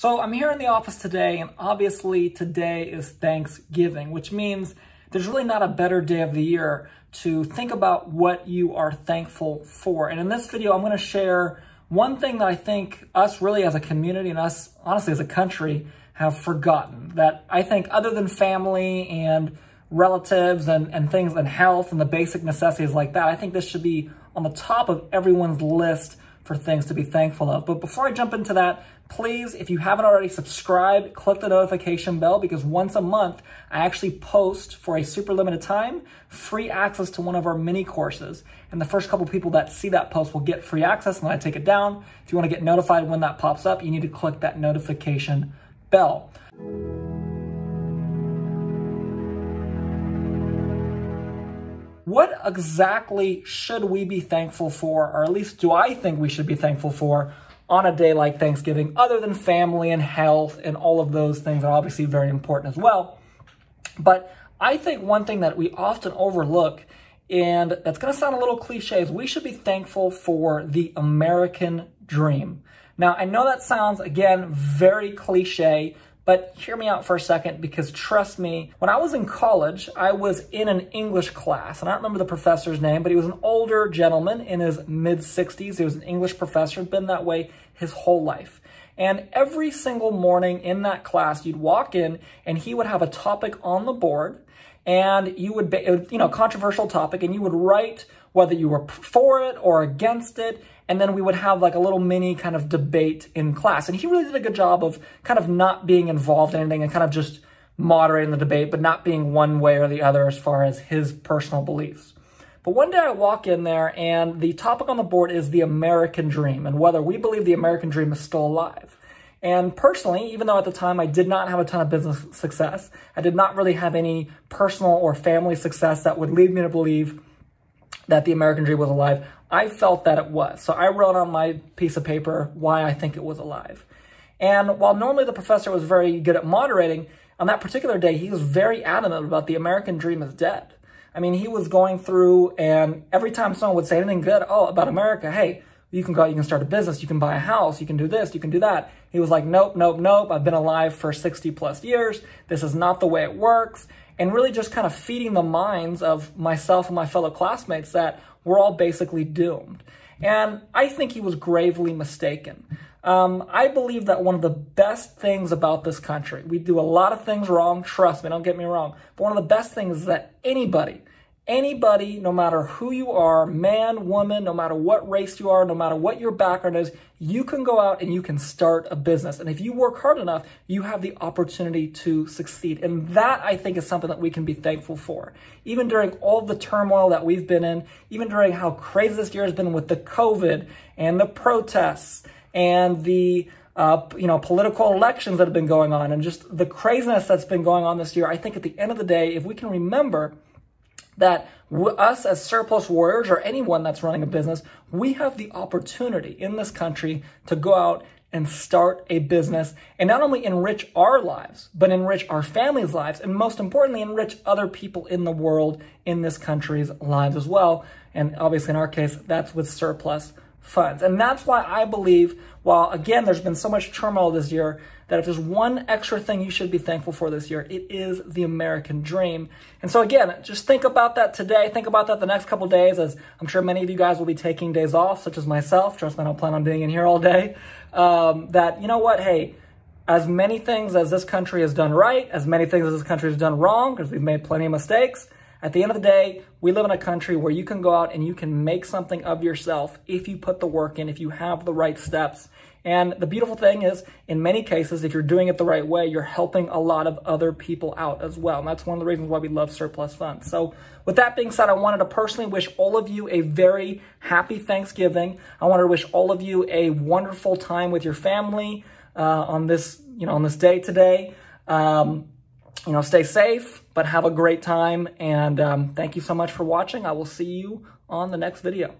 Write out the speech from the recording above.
So I'm here in the office today, and obviously today is Thanksgiving, which means there's really not a better day of the year to think about what you are thankful for. And in this video, I'm going to share one thing that I think us really as a community and us honestly as a country have forgotten. That I think other than family and relatives and things and health and the basic necessities like that, I think this should be on the top of everyone's list for things to be thankful of. But before I jump into that, please, if you haven't already subscribed, click the notification bell, because once a month, I actually post for a super limited time, free access to one of our mini courses. And the first couple people that see that post will get free access, and then I take it down. If you want to get notified when that pops up, you need to click that notification bell. What exactly should we be thankful for, or at least do I think we should be thankful for on a day like Thanksgiving, other than family and health and all of those things are obviously very important as well. But I think one thing that we often overlook, and that's going to sound a little cliche, is we should be thankful for the American dream. Now, I know that sounds, again, very cliche, but hear me out for a second, because trust me, when I was in college, I was in an English class, and I don't remember the professor's name, but he was an older gentleman in his mid-60s. He was an English professor, been that way his whole life. And every single morning in that class, you'd walk in, and he would have a topic on the board, and you would, controversial topic, and you would write whether you were for it or against it, and then we would have like a little mini kind of debate in class. And he really did a good job of kind of not being involved in anything and kind of just moderating the debate, but not being one way or the other as far as his personal beliefs. But one day I walk in there, and the topic on the board is the American dream, and whether we believe the American dream is still alive. And personally, even though at the time I did not have a ton of business success, I did not really have any personal or family success that would lead me to believe that the American dream was alive, I felt that it was. So I wrote on my piece of paper why I think it was alive. And while normally the professor was very good at moderating, on that particular day, he was very adamant about the American dream is dead. I mean, he was going through, and every time someone would say anything good, about America, hey, you can go out, you can start a business, you can buy a house, you can do this, you can do that. He was like, nope, nope, nope. I've been alive for 60 plus years. This is not the way it works. And really just kind of feeding the minds of myself and my fellow classmates that we're all basically doomed. And I think he was gravely mistaken. I believe that one of the best things about this country, we do a lot of things wrong, trust me, don't get me wrong, but one of the best things is that anybody, no matter who you are, man, woman, no matter what race you are, no matter what your background is, you can go out and you can start a business. And if you work hard enough, you have the opportunity to succeed. And that, I think, is something that we can be thankful for. Even during all the turmoil that we've been in, even during how crazy this year has been with the COVID and the protests and the political elections that have been going on and just the craziness that's been going on this year, I think at the end of the day, if we can remember that us as surplus warriors or anyone that's running a business, we have the opportunity in this country to go out and start a business and not only enrich our lives, but enrich our families' lives, and most importantly, enrich other people in the world, in this country's lives as well. And obviously in our case, that's with surplus funds. And that's why I believe, while again, there's been so much turmoil this year, that if there's one extra thing you should be thankful for this year, it is the American dream. And so again, just think about that today. Think about that the next couple days, as I'm sure many of you guys will be taking days off, such as myself. Trust me, I don't plan on being in here all day. That, you know what, hey, as many things as this country has done right, as many things as this country has done wrong, because we've made plenty of mistakes, at the end of the day, we live in a country where you can go out and you can make something of yourself if you put the work in, if you have the right steps. And the beautiful thing is, in many cases, if you're doing it the right way, you're helping a lot of other people out as well. And that's one of the reasons why we love surplus funds. So with that being said, I wanted to personally wish all of you a very happy Thanksgiving. I wanted to wish all of you a wonderful time with your family on this day today. Stay safe, but have a great time. And thank you so much for watching. I will see you on the next video.